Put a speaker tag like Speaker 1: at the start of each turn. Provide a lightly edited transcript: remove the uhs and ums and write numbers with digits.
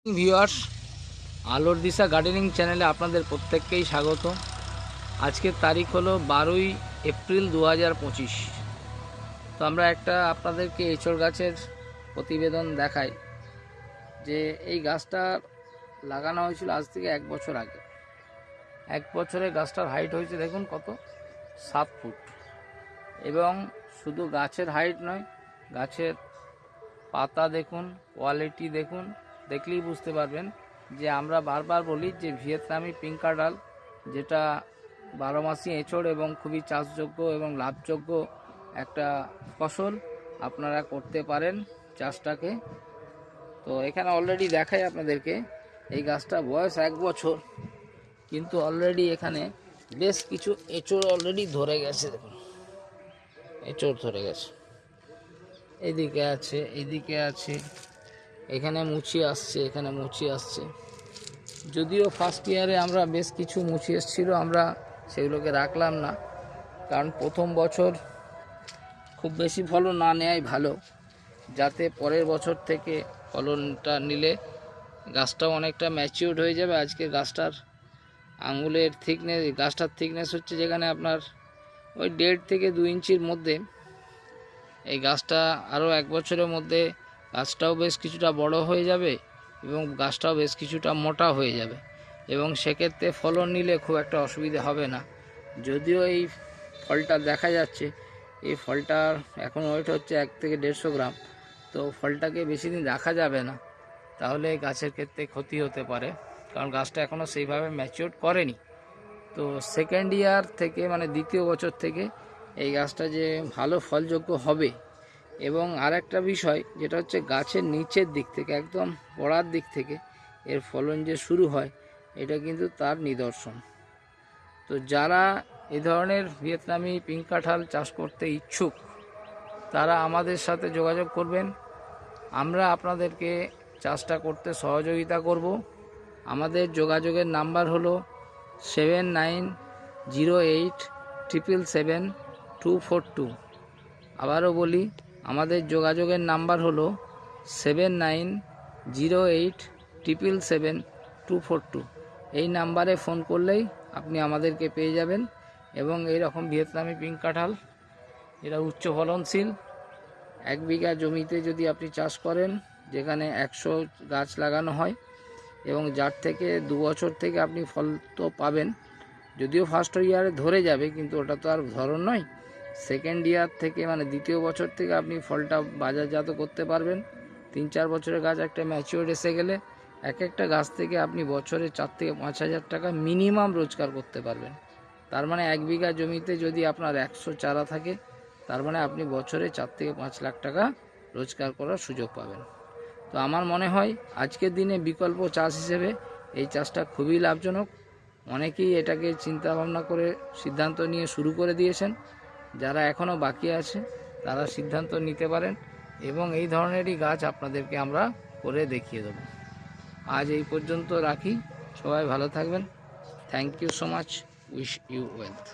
Speaker 1: Viewers, আলোর দিশা gardening চ্যানেলে আপনাদের প্রত্যেককেই স্বাগত। আজকের তারিখ হলো 12ই এপ্রিল 2025। তো আমরা একটা আপনাদেরকে এঁচড় গাছের প্রতিবেদন দেখাই যে এই গাছটা লাগানো হয়েছিল আজ থেকে 1 বছর আগে। 1 বছরে গাছটার হাইট হয়েছে দেখুন কত, 7 ফুট। এবং শুধু গাছের হাইট নয়, গাছের পাতা দেখুন, কোয়ালিটি দেখুন, দেখলেই বুঝতে পারবেন যে আমরা বারবার বলি যে ভিয়েতনামি পিঙ্ক কাঁঠাল, যেটা 12 মাসি এঁচড় এবং খুবই চাষযোগ্য এবং লাভযোগ্য একটা ফসল, আপনারা করতে পারেন চাষটাকে। তো এখানে অলরেডি দেখাই আপনাদেরকে, এই গাছটা বয়স 1 বছর, কিন্তু অলরেডি এখানে বেশ কিছু এঁচড় অলরেডি ধরে গেছে। দেখুন, এঁচড় ধরে গেছে, এইদিকে আছে, এইদিকে আছে, এখানে মুচি আসছে, এখানে মুচি আসছে। যদিও ফার্স্ট ইয়ারে আমরা বেশ কিছু মুচি এসেছিল, আমরা সেগুলোকে রাখলাম না, কারণ প্রথম বছর খুব বেশি ফলন না নেওয়াই ভালো, যাতে পরের বছর থেকে ফলনটা নিলে গাছটাও অনেকটা ম্যাচিউরড হয়ে যাবে। আজকে গাছটার আঙুলের থিকনেস, গাছটার থিকনেস হচ্ছে যেখানে আপনার ওই 1.5 থেকে 2 ইঞ্চির মধ্যে। এই গাছটা আরও 1 বছরের মধ্যে গাছটাও বেশ কিছুটা বড় হয়ে যাবে এবং গাছটাও বেশ কিছুটা মোটা হয়ে যাবে, এবং সেক্ষেত্রে ফলন নিলে খুব একটা অসুবিধা হবে না। যদিও এই ফলটা দেখা যাচ্ছে, এই ফলটার এখন ওয়েট হচ্ছে 1 থেকে 150 গ্রাম, তো ফলটাকে বেশি দিন রাখা যাবে না, তাহলে গাছের ক্ষেত্রে ক্ষতি হতে পারে, কারণ গাছটা এখনও সেইভাবে ম্যাচিওর করেনি। তো সেকেন্ড ইয়ার থেকে, মানে দ্বিতীয় বছর থেকে এই গাছটা যে ভালো ফলযোগ্য হবে। এবং আরেকটা বিষয় যেটা হচ্ছে, গাছের নিচের দিক থেকে, একদম গোড়ার দিক থেকে এর ফলন যে শুরু হয়, এটা কিন্তু তার নিদর্শন। তো যারা এই ধরনের ভিয়েতনামি পিঙ্ক কাঁঠাল চাষ করতে ইচ্ছুক, তারা আমাদের সাথে যোগাযোগ করবেন। আমরা আপনাদেরকে চাষটা করতে সহযোগিতা করব। আমাদের যোগাযোগের নাম্বার হলো 7908777242। আবারও বলি, আমাদের যোগাযোগের নাম্বার হলো 7908777242। এই নাম্বারে ফোন করলেই আপনি আমাদেরকে পেয়ে যাবেন। এবং এই রকম ভিয়েতনামি পিঙ্ক কাঁঠাল, এরা উচ্চ ফলনশীল। 1 বিঘা জমিতে যদি আপনি চাষ করেন, যেখানে 100 গাছ লাগানো হয়, এবং যার থেকে 2 বছর থেকে আপনি ফল তো পাবেন। যদিও ফার্স্ট ইয়ারে ধরে যাবে, কিন্তু ওটা তো আর ধরন নয়। সেকেন্ড ইয়ার থেকে, মানে দ্বিতীয় বছর থেকে আপনি ফলটা বাজারজাত করতে পারবেন। 3-4 বছরের গাছ একটা ম্যাচিওর এসে গেলে এক একটা গাছ থেকে আপনি বছরে 4 থেকে 5 হাজার টাকা মিনিমাম রোজগার করতে পারবেন। তার মানে 1 বিঘা জমিতে যদি আপনার 100 চারা থাকে, তার মানে আপনি বছরে 4 থেকে 5 লাখ টাকা রোজগার করার সুযোগ পাবেন। তো আমার মনে হয় আজকের দিনে বিকল্প চাষ হিসেবে এই চাষটা খুবই লাভজনক। অনেকেই এটাকে চিন্তা ভাবনা করে সিদ্ধান্ত নিয়ে শুরু করে দিয়েছেন। যারা এখনও বাকি আছে, তারা সিদ্ধান্ত নিতে পারেন, এবং এই ধরনেরই গাছ আপনাদেরকে আমরা করে দেখিয়ে দেব। আজ এই পর্যন্ত রাখি, সবাই ভালো থাকবেন। Thank you so much, wish you wealth.